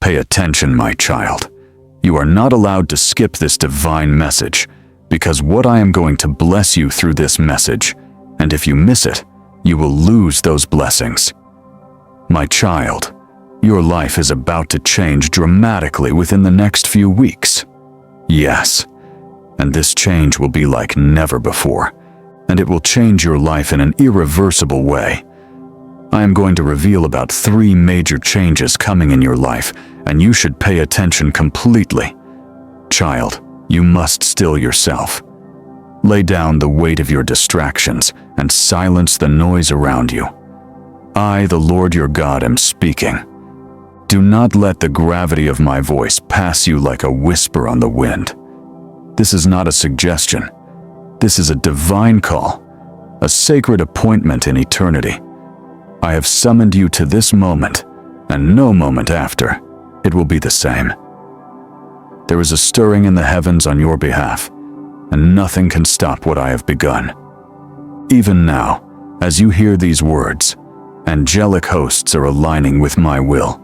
Pay attention, my child. You are not allowed to skip this divine message, because what I am going to bless you through this message, and if you miss it, you will lose those blessings. My child, your life is about to change dramatically within the next few weeks. Yes, and this change will be like never before, and it will change your life in an irreversible way. I am going to reveal about 3 major changes coming in your life, and you should pay attention completely. Child, you must still yourself. Lay down the weight of your distractions and silence the noise around you. I, the Lord your God, am speaking. Do not let the gravity of my voice pass you like a whisper on the wind. This is not a suggestion. This is a divine call, a sacred appointment in eternity. I have summoned you to this moment, and no moment after, it will be the same. There is a stirring in the heavens on your behalf, and nothing can stop what I have begun. Even now, as you hear these words, angelic hosts are aligning with my will,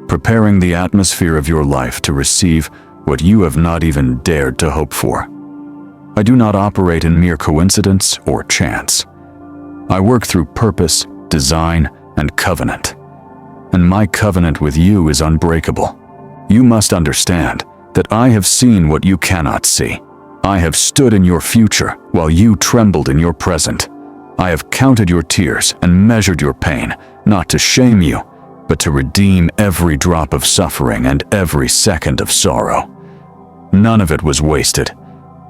preparing the atmosphere of your life to receive what you have not even dared to hope for. I do not operate in mere coincidence or chance. I work through purpose, design, and covenant. And my covenant with you is unbreakable. You must understand that I have seen what you cannot see. I have stood in your future while you trembled in your present. I have counted your tears and measured your pain, not to shame you, but to redeem every drop of suffering and every second of sorrow. None of it was wasted.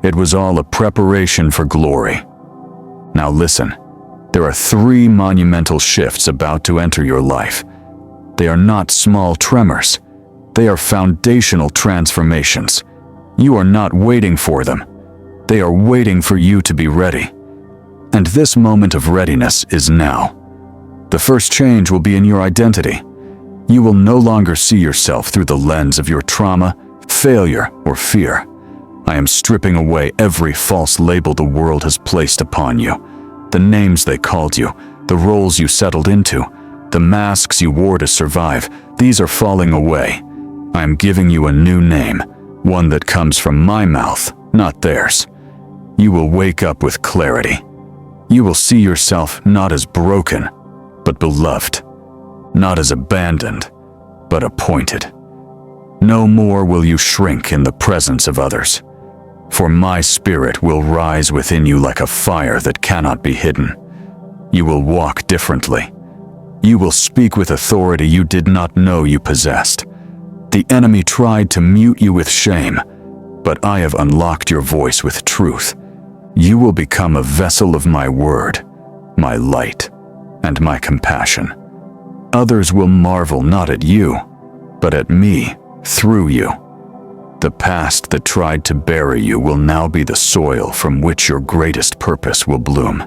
It was all a preparation for glory. Now listen, there are 3 monumental shifts about to enter your life. They are not small tremors. They are foundational transformations. You are not waiting for them. They are waiting for you to be ready. And this moment of readiness is now. The first change will be in your identity. You will no longer see yourself through the lens of your trauma, failure, or fear. I am stripping away every false label the world has placed upon you. The names they called you, the roles you settled into, the masks you wore to survive, these are falling away. I am giving you a new name, one that comes from my mouth, not theirs. You will wake up with clarity. You will see yourself not as broken, but beloved. Not as abandoned, but appointed. No more will you shrink in the presence of others, for my spirit will rise within you like a fire that cannot be hidden. You will walk differently. You will speak with authority you did not know you possessed. The enemy tried to mute you with shame, but I have unlocked your voice with truth. You will become a vessel of my word, my light, and my compassion. Others will marvel not at you, but at me through you. The past that tried to bury you will now be the soil from which your greatest purpose will bloom.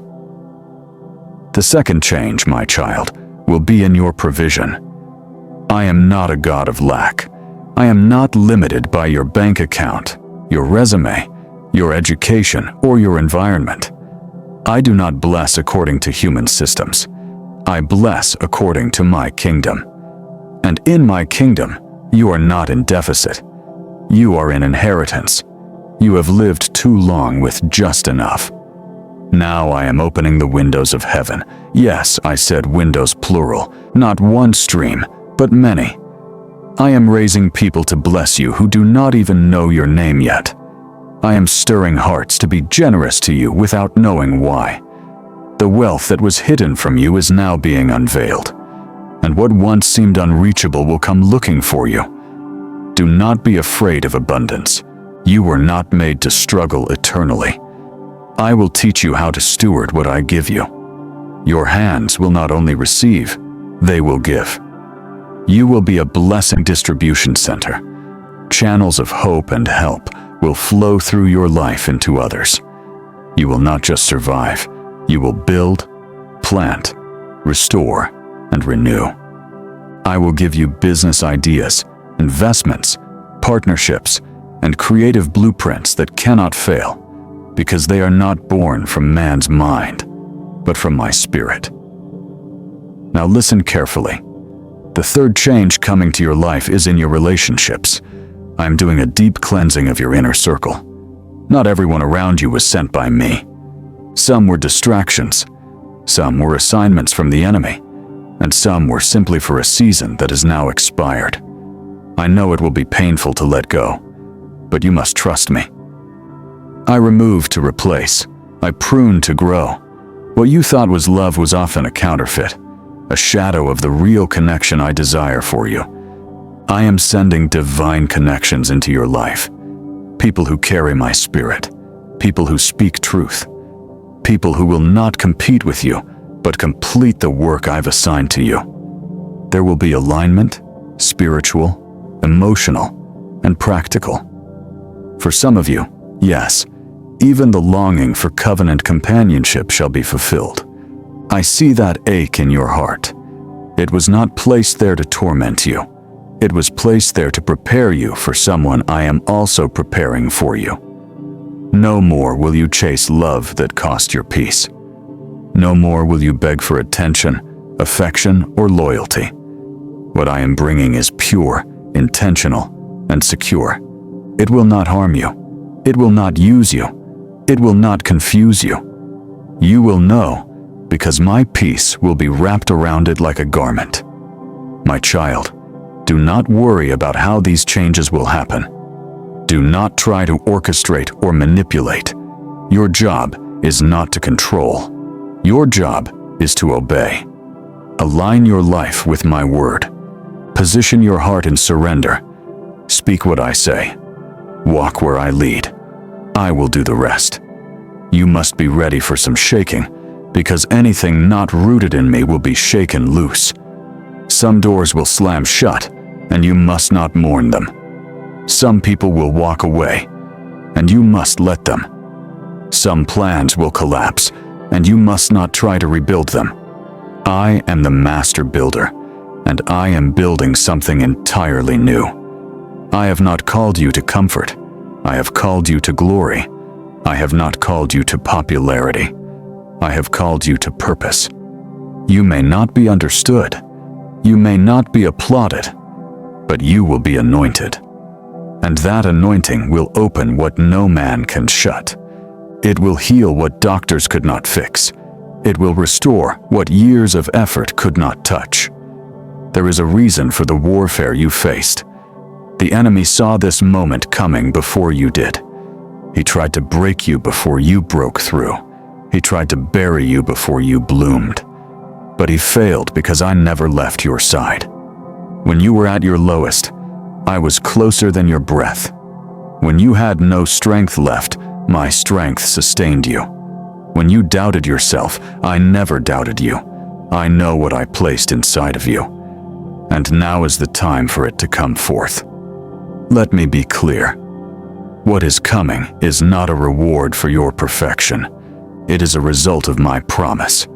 The second change, my child, will be in your provision. I am not a God of lack. I am not limited by your bank account, your resume, your education, or your environment. I do not bless according to human systems. I bless according to my kingdom. And in my kingdom, you are not in deficit. You are in inheritance. You have lived too long with just enough. Now I am opening the windows of heaven. Yes, I said windows plural, not one stream, but many. I am raising people to bless you who do not even know your name yet. I am stirring hearts to be generous to you without knowing why. The wealth that was hidden from you is now being unveiled, and what once seemed unreachable will come looking for you. Do not be afraid of abundance. You were not made to struggle eternally. I will teach you how to steward what I give you. Your hands will not only receive, they will give. You will be a blessing distribution center. Channels of hope and help will flow through your life into others. You will not just survive, you will build, plant, restore, and renew. I will give you business ideas, investments, partnerships, and creative blueprints that cannot fail, because they are not born from man's mind, but from my spirit. Now listen carefully. The third change coming to your life is in your relationships. I am doing a deep cleansing of your inner circle. Not everyone around you was sent by me. Some were distractions. Some were assignments from the enemy. And some were simply for a season that is now expired. I know it will be painful to let go, but you must trust me. I remove to replace. I prune to grow. What you thought was love was often a counterfeit, a shadow of the real connection I desire for you. I am sending divine connections into your life. People who carry my spirit. People who speak truth. People who will not compete with you, but complete the work I've assigned to you. There will be alignment, spiritual, emotional, and practical. For some of you, yes, even the longing for covenant companionship shall be fulfilled. I see that ache in your heart. It was not placed there to torment you. It was placed there to prepare you for someone I am also preparing for you. No more will you chase love that cost your peace. No more will you beg for attention, affection, or loyalty. What I am bringing is pure, intentional, and secure. It will not harm you. It will not use you. It will not confuse you. You will know, because my peace will be wrapped around it like a garment. My child, do not worry about how these changes will happen. Do not try to orchestrate or manipulate. Your job is not to control. Your job is to obey. Align your life with my word. Position your heart in surrender. Speak what I say. Walk where I lead. I will do the rest. You must be ready for some shaking, because anything not rooted in me will be shaken loose. Some doors will slam shut, and you must not mourn them. Some people will walk away, and you must let them. Some plans will collapse, and you must not try to rebuild them. I am the master builder, and I am building something entirely new. I have not called you to comfort. I have called you to glory. I have not called you to popularity. I have called you to purpose. You may not be understood. You may not be applauded, but you will be anointed. And that anointing will open what no man can shut. It will heal what doctors could not fix. It will restore what years of effort could not touch. There is a reason for the warfare you faced. The enemy saw this moment coming before you did. He tried to break you before you broke through. He tried to bury you before you bloomed. But he failed because I never left your side. When you were at your lowest, I was closer than your breath. When you had no strength left, my strength sustained you. When you doubted yourself, I never doubted you. I know what I placed inside of you. And now is the time for it to come forth. Let me be clear. What is coming is not a reward for your perfection. It is a result of my promise.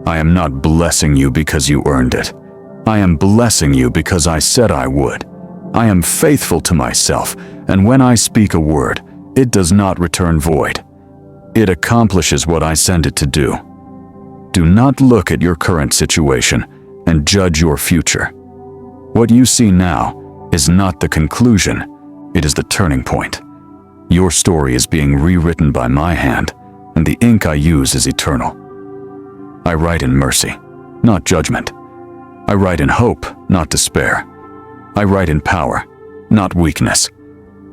I am not blessing you because you earned it. I am blessing you because I said I would. I am faithful to myself, and when I speak a word, it does not return void. It accomplishes what I send it to do. Do not look at your current situation and judge your future. What you see now is not the conclusion, it is the turning point. Your story is being rewritten by my hand, and the ink I use is eternal. I write in mercy, not judgment. I write in hope, not despair. I write in power, not weakness.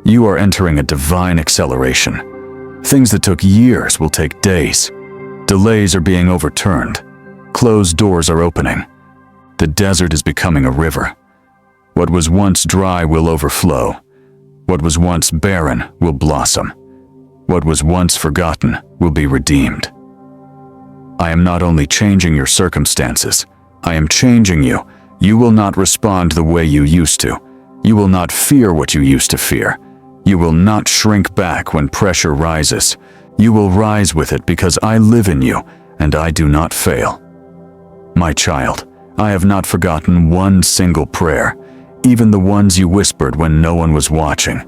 You are entering a divine acceleration. Things that took years will take days. Delays are being overturned. Closed doors are opening. The desert is becoming a river. What was once dry will overflow. What was once barren will blossom. What was once forgotten will be redeemed. I am not only changing your circumstances, I am changing you. You will not respond the way you used to. You will not fear what you used to fear. You will not shrink back when pressure rises. You will rise with it because I live in you, and I do not fail. My child, I have not forgotten one single prayer, even the ones you whispered when no one was watching.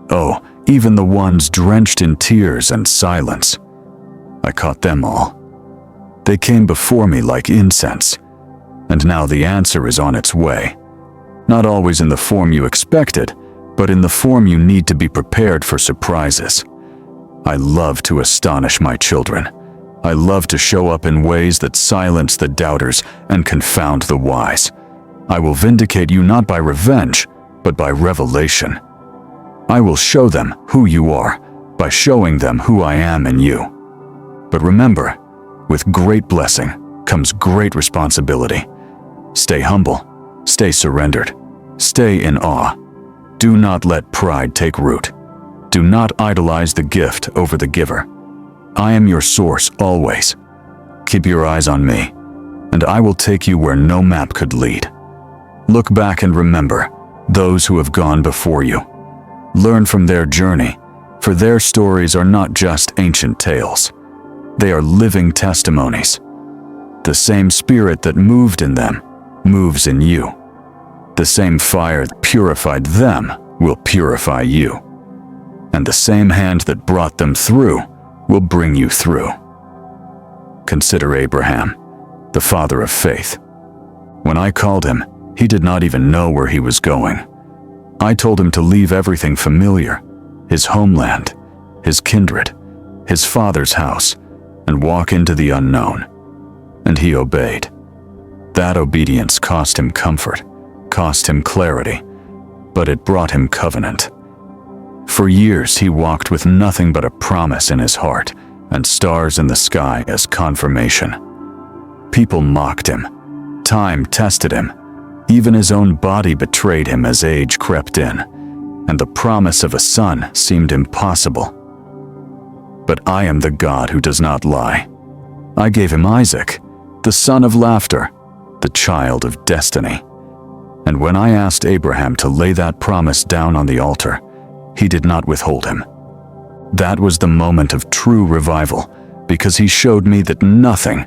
Oh, even the ones drenched in tears and silence. I caught them all. They came before me like incense. And now the answer is on its way. Not always in the form you expected, but in the form you need to be prepared for surprises. I love to astonish my children. I love to show up in ways that silence the doubters and confound the wise. I will vindicate you not by revenge, but by revelation. I will show them who you are by showing them who I am in you. But remember, with great blessing comes great responsibility. Stay humble, stay surrendered, stay in awe. Do not let pride take root. Do not idolize the gift over the giver. I am your source always. Keep your eyes on me, and I will take you where no map could lead. Look back and remember those who have gone before you. Learn from their journey, for their stories are not just ancient tales. They are living testimonies. The same spirit that moved in them moves in you. The same fire that purified them will purify you. And the same hand that brought them through will bring you through. Consider Abraham, the father of faith. When I called him, he did not even know where he was going. I told him to leave everything familiar, his homeland, his kindred, his father's house, and walk into the unknown. And he obeyed. That obedience cost him comfort, cost him clarity, but it brought him covenant. For years he walked with nothing but a promise in his heart and stars in the sky as confirmation. People mocked him. Time tested him. Even his own body betrayed him as age crept in, and the promise of a son seemed impossible. But I am the God who does not lie. I gave him Isaac, the son of laughter, the child of destiny. And when I asked Abraham to lay that promise down on the altar, he did not withhold him. That was the moment of true revival, because he showed me that nothing,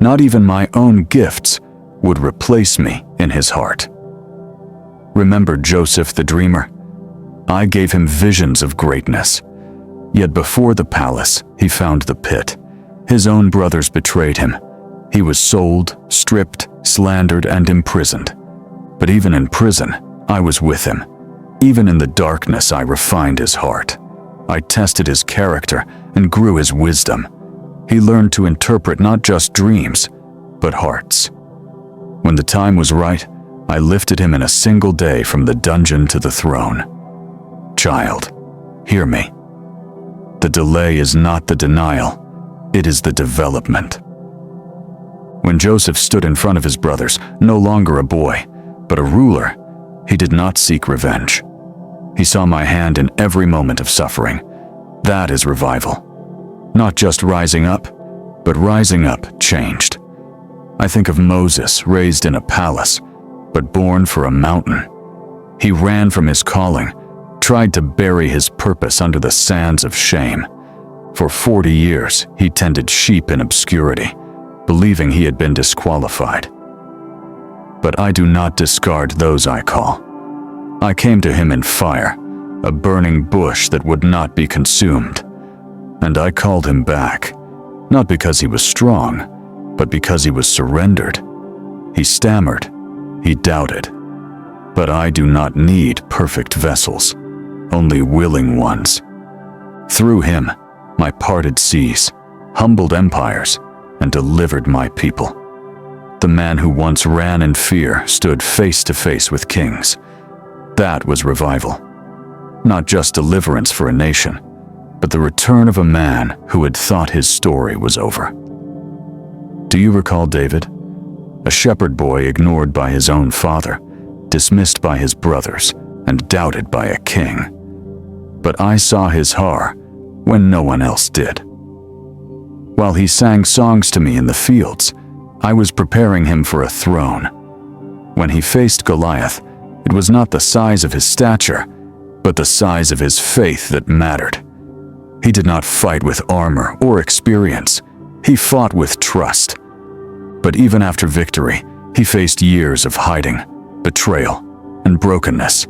not even my own gifts, would replace me in his heart. Remember Joseph the dreamer? I gave him visions of greatness. Yet before the palace, he found the pit. His own brothers betrayed him. He was sold, stripped, slandered, and imprisoned. But even in prison, I was with him. Even in the darkness, I refined his heart. I tested his character and grew his wisdom. He learned to interpret not just dreams, but hearts. When the time was right, I lifted him in a single day from the dungeon to the throne. Child, hear me. The delay is not the denial, it is the development. When Joseph stood in front of his brothers, no longer a boy, but a ruler, he did not seek revenge. He saw my hand in every moment of suffering. That is revival. Not just rising up, but rising up changed. I think of Moses raised in a palace, but born for a mountain. He ran from his calling, tried to bury his purpose under the sands of shame. For 40 years, he tended sheep in obscurity, believing he had been disqualified. But I do not discard those I call. I came to him in fire, a burning bush that would not be consumed. And I called him back, not because he was strong, but because he was surrendered. He stammered, he doubted. But I do not need perfect vessels, only willing ones. Through him, I parted seas, humbled empires, and delivered my people. The man who once ran in fear stood face to face with kings. That was revival. Not just deliverance for a nation, but the return of a man who had thought his story was over. Do you recall David? A shepherd boy ignored by his own father, dismissed by his brothers, and doubted by a king. But I saw his heart when no one else did. While he sang songs to me in the fields, I was preparing him for a throne. When he faced Goliath, it was not the size of his stature, but the size of his faith that mattered. He did not fight with armor or experience. He fought with trust. But even after victory, he faced years of hiding, betrayal, and brokenness.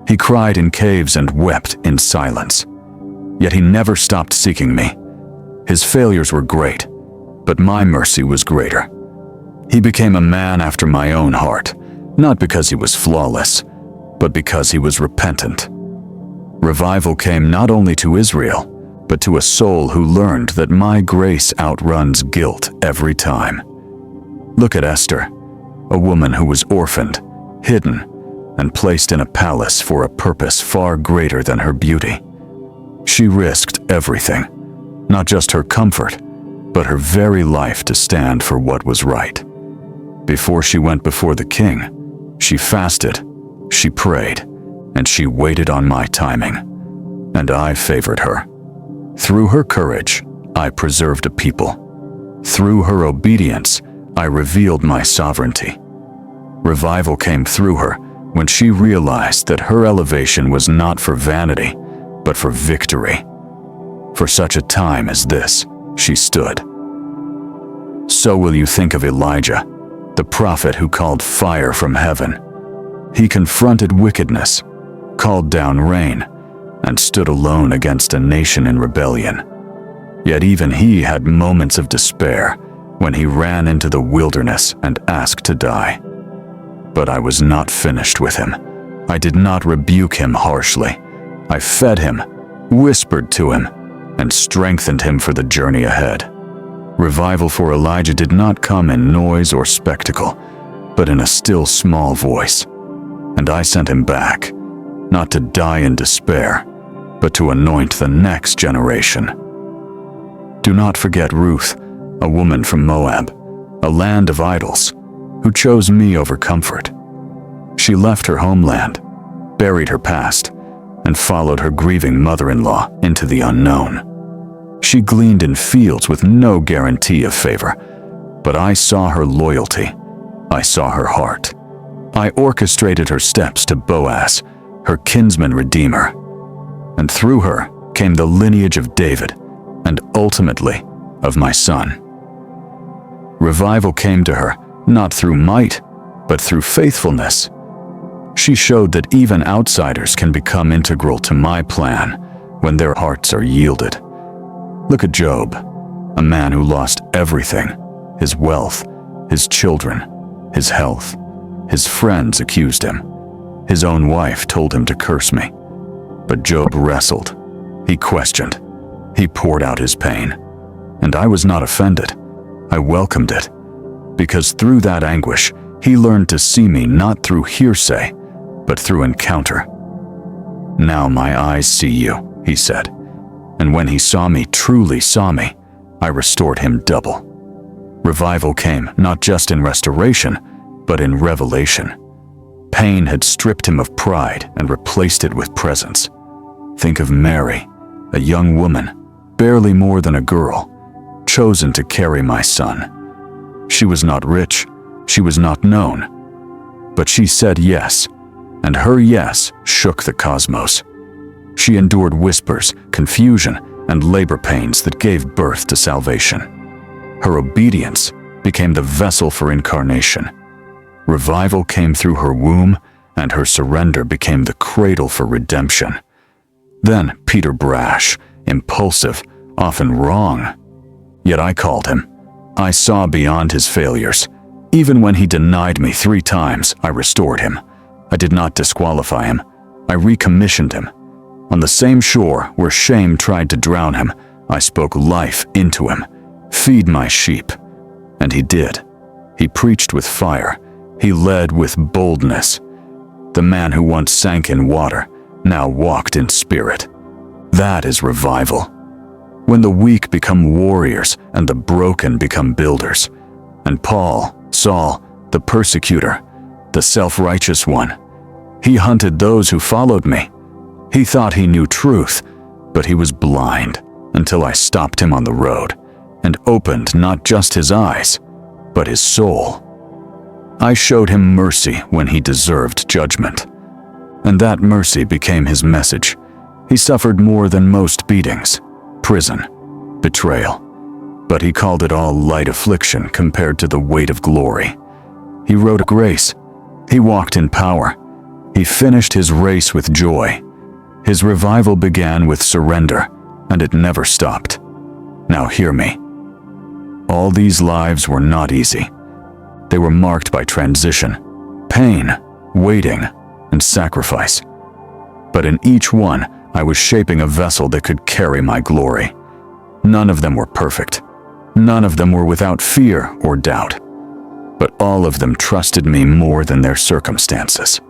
He cried in caves and wept in silence. Yet he never stopped seeking me. His failures were great, but my mercy was greater. He became a man after my own heart, not because he was flawless, but because he was repentant. Revival came not only to Israel, but to a soul who learned that my grace outruns guilt every time. Look at Esther, a woman who was orphaned, hidden, and placed in a palace for a purpose far greater than her beauty. She risked everything, not just her comfort, but her very life to stand for what was right. Before she went before the king, she fasted, she prayed, and she waited on my timing. And I favored her. Through her courage, I preserved a people. Through her obedience, I revealed my sovereignty. Revival came through her when she realized that her elevation was not for vanity, but for victory. For such a time as this, she stood. So will you think of Elijah, the prophet who called fire from heaven. He confronted wickedness, called down rain, and stood alone against a nation in rebellion. Yet even he had moments of despair when he ran into the wilderness and asked to die. But I was not finished with him. I did not rebuke him harshly. I fed him, whispered to him, and strengthened him for the journey ahead. Revival for Elijah did not come in noise or spectacle, but in a still small voice. And I sent him back, not to die in despair, but to anoint the next generation. Do not forget Ruth, a woman from Moab, a land of idols, who chose me over comfort. She left her homeland, buried her past, and followed her grieving mother-in-law into the unknown. She gleaned in fields with no guarantee of favor, but I saw her loyalty. I saw her heart. I orchestrated her steps to Boaz, her kinsman redeemer. And through her came the lineage of David, and ultimately of my son. Revival came to her not through might, but through faithfulness. She showed that even outsiders can become integral to my plan when their hearts are yielded. Look at Job, a man who lost everything: his wealth, his children, his health. His friends accused him. His own wife told him to curse me. But Job wrestled. He questioned. He poured out his pain. And I was not offended. I welcomed it. Because through that anguish, he learned to see me not through hearsay, but through encounter. Now my eyes see you, he said. And when he saw me, truly saw me, I restored him double. Revival came not just in restoration, but in revelation. Pain had stripped him of pride and replaced it with presence. Think of Mary, a young woman, barely more than a girl, chosen to carry my son. She was not rich, she was not known, but she said yes, and her yes shook the cosmos. She endured whispers, confusion, and labor pains that gave birth to salvation. Her obedience became the vessel for incarnation. Revival came through her womb, and her surrender became the cradle for redemption. Then Peter, brash, impulsive, often wrong. Yet I called him. I saw beyond his failures. Even when he denied me 3 times, I restored him. I did not disqualify him. I recommissioned him. On the same shore where shame tried to drown him, I spoke life into him. Feed my sheep. And he did. He preached with fire. He led with boldness. The man who once sank in water now walked in spirit. That is revival. When the weak become warriors and the broken become builders. And Paul, Saul, the persecutor, the self-righteous one, he hunted those who followed me. He thought he knew truth, but he was blind until I stopped him on the road and opened not just his eyes, but his soul. I showed him mercy when he deserved judgment, and that mercy became his message. He suffered more than most beatings, prison, betrayal, but he called it all light affliction compared to the weight of glory. He wrote a grace. He walked in power. He finished his race with joy. His revival began with surrender, and it never stopped. Now hear me. All these lives were not easy. They were marked by transition, pain, waiting, and sacrifice. But in each one, I was shaping a vessel that could carry my glory. None of them were perfect. None of them were without fear or doubt. But all of them trusted me more than their circumstances.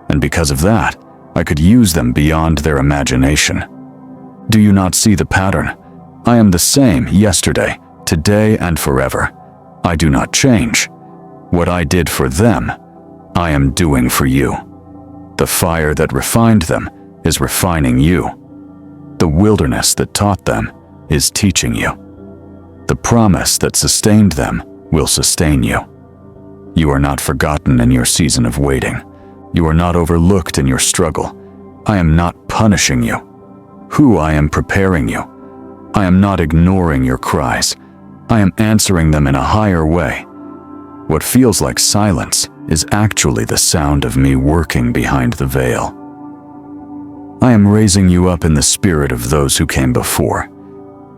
And because of that, I could use them beyond their imagination. Do you not see the pattern? I am the same yesterday, today, and forever. I do not change. What I did for them, I am doing for you. The fire that refined them is refining you. The wilderness that taught them is teaching you. The promise that sustained them will sustain you. You are not forgotten in your season of waiting. You are not overlooked in your struggle. I am not punishing you. I am preparing you. I am not ignoring your cries. I am answering them in a higher way. What feels like silence is actually the sound of me working behind the veil. I am raising you up in the spirit of those who came before.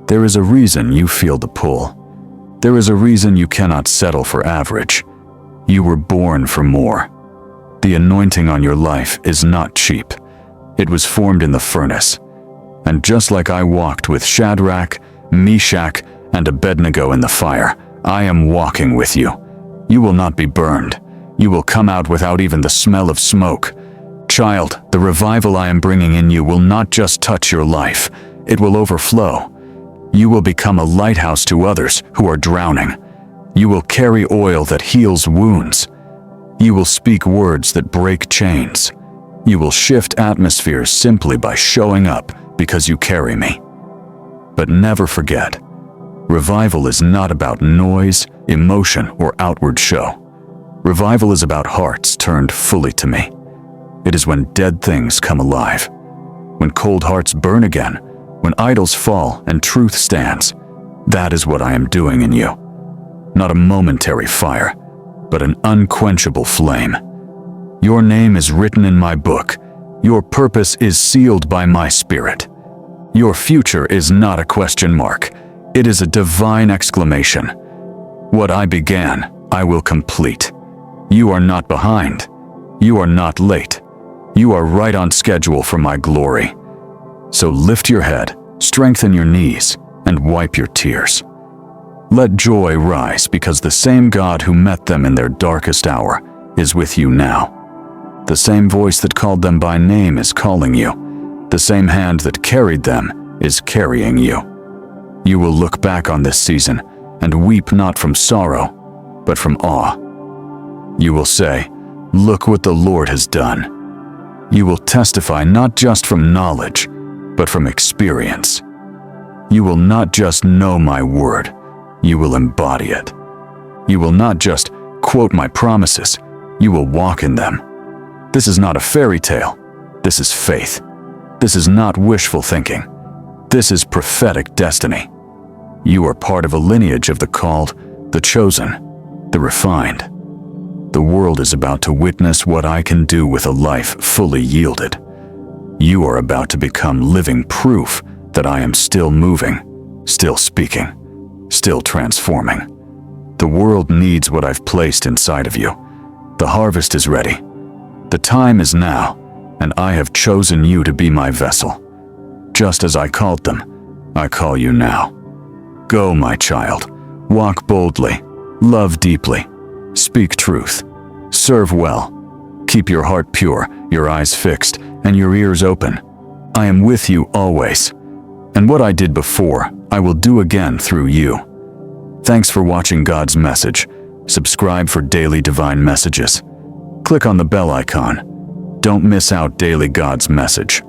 There is a reason you feel the pull. There is a reason you cannot settle for average. You were born for more. The anointing on your life is not cheap. It was formed in the furnace. And just like I walked with Shadrach, Meshach, and Abednego in the fire, I am walking with you. You will not be burned. You will come out without even the smell of smoke. Child, the revival I am bringing in you will not just touch your life. It will overflow. You will become a lighthouse to others who are drowning. You will carry oil that heals wounds. You will speak words that break chains. You will shift atmospheres simply by showing up because you carry me. But never forget, revival is not about noise, emotion, or outward show. Revival is about hearts turned fully to me. It is when dead things come alive, when cold hearts burn again, when idols fall and truth stands. That is what I am doing in you. Not a momentary fire, but an unquenchable flame. Your name is written in my book. Your purpose is sealed by my spirit. Your future is not a question mark. It is a divine exclamation. What I began, I will complete. You are not behind. You are not late. You are right on schedule for my glory. So lift your head, strengthen your knees, and wipe your tears. Let joy rise because the same God who met them in their darkest hour is with you now. The same voice that called them by name is calling you. The same hand that carried them is carrying you. You will look back on this season and weep not from sorrow, but from awe. You will say, "Look what the Lord has done." You will testify not just from knowledge, but from experience. You will not just know my word, you will embody it. You will not just quote my promises, you will walk in them. This is not a fairy tale. This is faith. This is not wishful thinking. This is prophetic destiny. You are part of a lineage of the called, the chosen, the refined. The world is about to witness what I can do with a life fully yielded. You are about to become living proof that I am still moving, still speaking, still transforming. The world needs what I've placed inside of you. The harvest is ready. The time is now, and I have chosen you to be my vessel. Just as I called them, I call you now. Go, my child. Walk boldly. Love deeply. Speak truth. Serve well. Keep your heart pure, your eyes fixed, and your ears open. I am with you always. And what I did before, I will do again through you. Thanks for watching God's Message. Subscribe for daily divine messages. Click on the bell icon. Don't miss out daily God's Message.